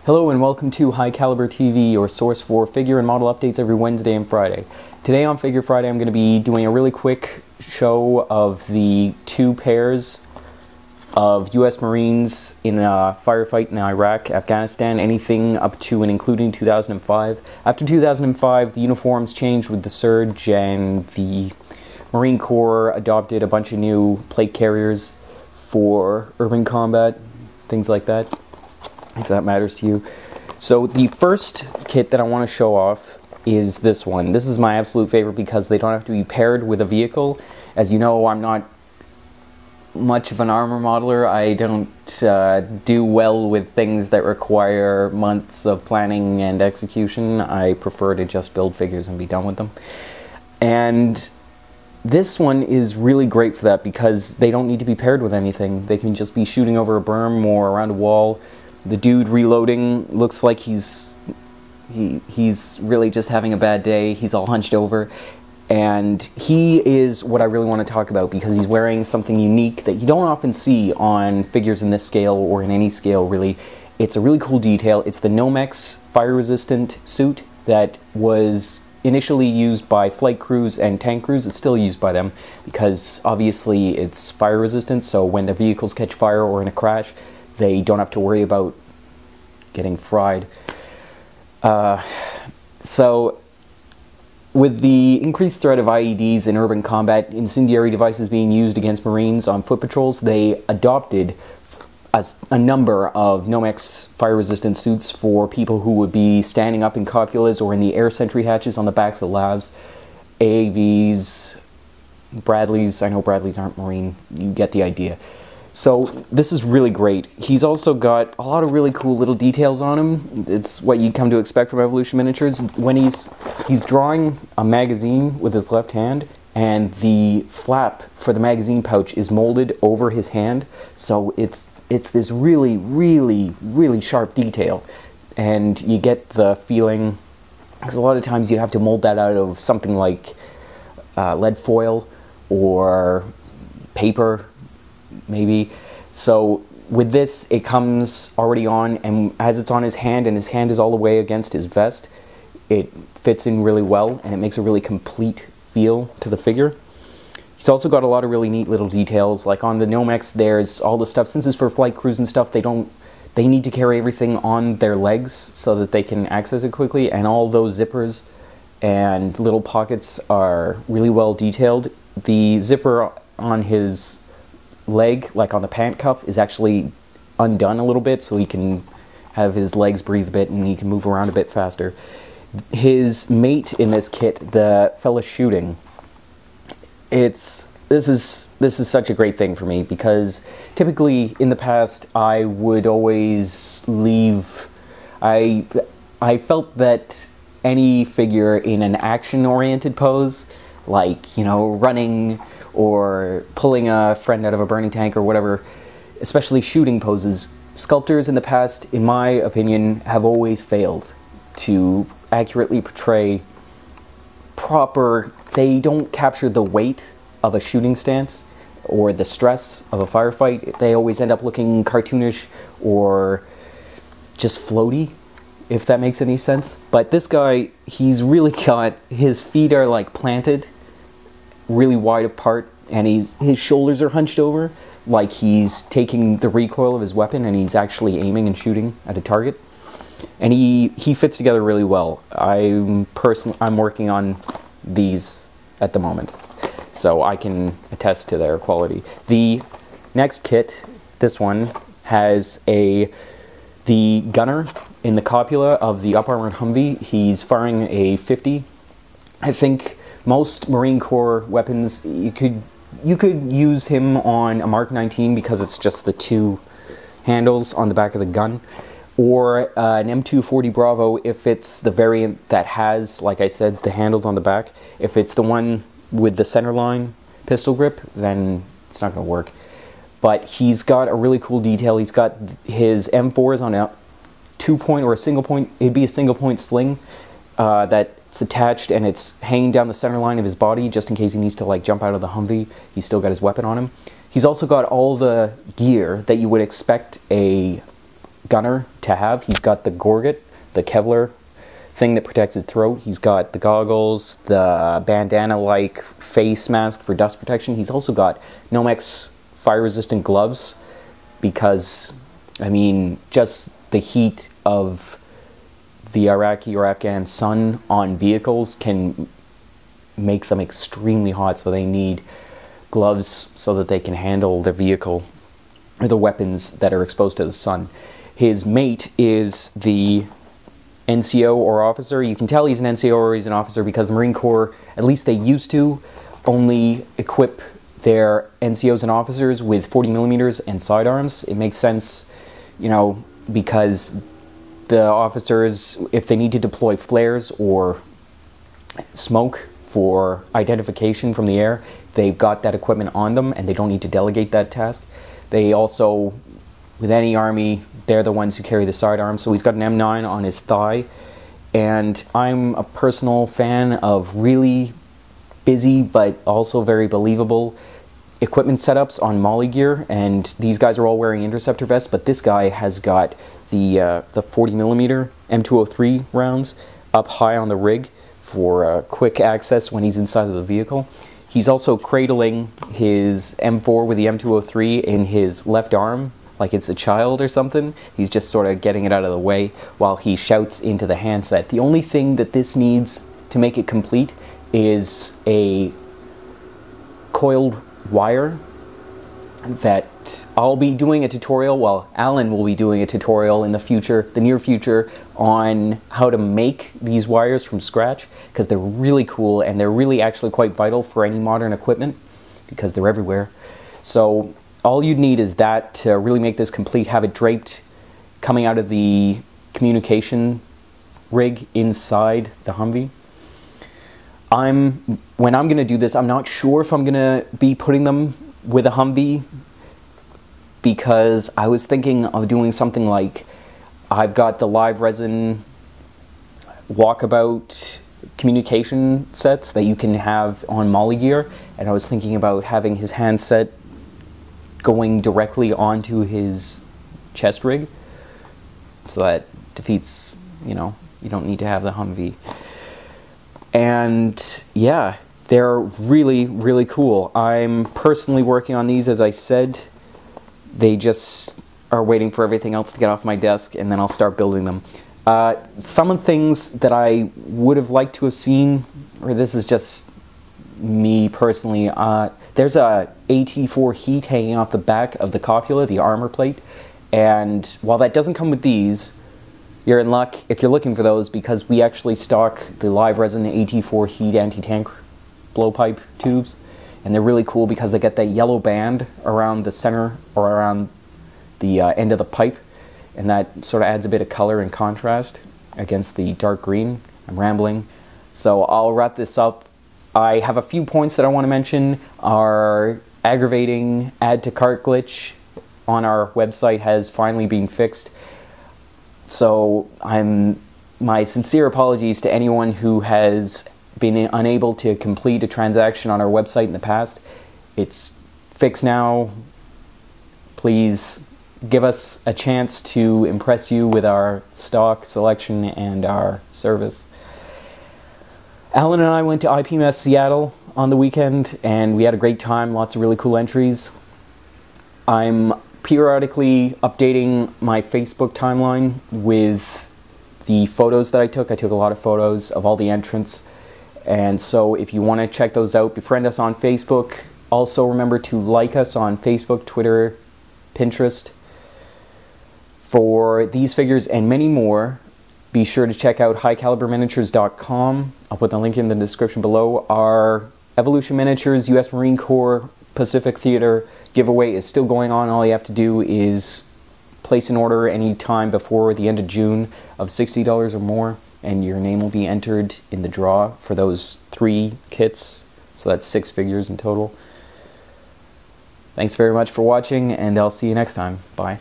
Hello and welcome to High Caliber TV, your source for figure and model updates every Wednesday and Friday. Today on Figure Friday I'm going to be doing a really quick show of the two pairs of US Marines in a firefight in Iraq, Afghanistan, anything up to and including 2005. After 2005 the uniforms changed with the surge and the Marine Corps adopted a bunch of new plate carriers for urban combat, things like that, if that matters to you. So the first kit that I want to show off is this one. This is my absolute favorite because they don't have to be paired with a vehicle. As you know, I'm not much of an armor modeler. I don't do well with things that require months of planning and execution. I prefer to just build figures and be done with them. And this one is really great for that because they don't need to be paired with anything. They can just be shooting over a berm or around a wall. The dude reloading looks like he's really just having a bad day. He's all hunched over. And he is what I really want to talk about because he's wearing something unique that you don't often see on figures in this scale or in any scale, really. It's a really cool detail. It's the Nomex fire-resistant suit that was initially used by flight crews and tank crews. It's still used by them because obviously it's fire-resistant, so when the vehicles catch fire or in a crash, they don't have to worry about getting fried. So with the increased threat of IEDs in urban combat, incendiary devices being used against Marines on foot patrols, they adopted a number of Nomex fire-resistant suits for people who would be standing up in cupolas or in the air sentry hatches on the backs of labs, AAVs, Bradleys. I know Bradleys aren't Marine. You get the idea. So this is really great. He's also got a lot of really cool little details on him. It's what you'd come to expect from Evolution Miniatures. When he's drawing a magazine with his left hand, and the flap for the magazine pouch is molded over his hand, so it's this really sharp detail, and you get the feeling, because a lot of times you'd have to mold that out of something like lead foil or paper, maybe. So with this, it comes already on, and as it's on his hand and his hand is all the way against his vest, it fits in really well and it makes a really complete feel to the figure. He's also got a lot of really neat little details, like on the Nomex there's all the stuff, since it's for flight crews and stuff, they need to carry everything on their legs so that they can access it quickly, and all those zippers and little pockets are really well detailed. The zipper on his leg, like on the pant cuff, is actually undone a little bit so he can have his legs breathe a bit and he can move around a bit faster. His mate in this kit, the fella shooting, this is such a great thing for me because typically in the past I would always leave, I felt that any figure in an action-oriented pose, like, you know, running or pulling a friend out of a burning tank or whatever, especially shooting poses, sculptors in the past, in my opinion, have always failed to accurately portray they don't capture the weight of a shooting stance or the stress of a firefight. They always end up looking cartoonish or just floaty, if that makes any sense. But this guy, he's really got, his feet are like planted really wide apart, and his shoulders are hunched over like he's taking the recoil of his weapon and he's actually aiming and shooting at a target. And he fits together really well. I'm working on these at the moment, so I can attest to their quality. The next kit, this one, has the gunner in the copula of the up-armored Humvee. He's firing a 50. I think most Marine Corps weapons, you could use him on a Mark 19 because it's just the two handles on the back of the gun, or an M240 Bravo if it's the variant that has, like I said, the handles on the back. If it's the one with the centerline pistol grip, then it's not going to work. But he's got a really cool detail. He's got his M4s on a 2-point or a single point. It'd be a single point sling that's attached, and it's hanging down the center line of his body just in case he needs to like jump out of the Humvee. He's still got his weapon on him. He's also got all the gear that you would expect a gunner to have. He's got the Gorget, the Kevlar thing that protects his throat. He's got the goggles, the bandana-like face mask for dust protection. He's also got Nomex fire-resistant gloves because, I mean, just the heat of the Iraqi or Afghan sun on vehicles can make them extremely hot, so they need gloves so that they can handle the vehicle or the weapons that are exposed to the sun. His mate is the NCO or officer. You can tell he's an NCO or he's an officer because the Marine Corps, at least they used to, only equip their NCOs and officers with 40mm and sidearms. It makes sense, you know, because the officers, if they need to deploy flares or smoke for identification from the air, they've got that equipment on them and they don't need to delegate that task. They also, with any army, they're the ones who carry the sidearm. So he's got an M9 on his thigh, and I'm a personal fan of really busy but also very believable equipment setups on Molly gear, and these guys are all wearing interceptor vests, but this guy has got the 40mm M203 rounds up high on the rig for quick access when he's inside of the vehicle. He's also cradling his M4 with the M203 in his left arm like it's a child or something. He's just sort of getting it out of the way while he shouts into the handset. The only thing that this needs to make it complete is a coiled wire that I'll be doing a tutorial, well, Alan will be doing a tutorial in the future, the near future, on how to make these wires from scratch, because they're really cool and they're really actually quite vital for any modern equipment because they're everywhere. So all you'd need is that to really make this complete. Have it draped coming out of the communication rig inside the Humvee. When I'm going to do this, I'm not sure if I'm going to be putting them with a Humvee, because I was thinking of doing something like, I've got the live resin walkabout communication sets that you can have on Molly gear, and I was thinking about having his handset going directly onto his chest rig, so that defeats, you know, you don't need to have the Humvee. And yeah, they're really, really cool. I'm personally working on these, as I said. They just are waiting for everything else to get off my desk, and then I'll start building them. Some of the things that I would have liked to have seen, or this is just me personally, there's a AT4 heat hanging off the back of the copula, the armor plate, and while that doesn't come with these, you're in luck if you're looking for those, because we actually stock the live resin AT4 heat anti-tank blowpipe tubes, and they're really cool because they get that yellow band around the center or around the end of the pipe, and that sort of adds a bit of color and contrast against the dark green. I'm rambling, so I'll wrap this up. I have a few points that I want to mention. Our aggravating add to cart glitch on our website has finally been fixed. So my sincere apologies to anyone who has been unable to complete a transaction on our website in the past. It's fixed now. Please give us a chance to impress you with our stock selection and our service. Alan and I went to IPMS Seattle on the weekend, and we had a great time. Lots of really cool entries. I'm periodically updating my Facebook timeline with the photos that I took. I took a lot of photos of all the entrants, and so if you want to check those out, befriend us on Facebook. Also remember to like us on Facebook, Twitter, Pinterest. For these figures and many more, be sure to check out highcaliberminiatures.com. I'll put the link in the description below. Our Evolution Miniatures US Marine Corps Pacific Theater giveaway is still going on. All you have to do is place an order any time before the end of June of $60 or more, and your name will be entered in the draw for those 3 kits. So that's 6 figures in total. Thanks very much for watching, and I'll see you next time. Bye.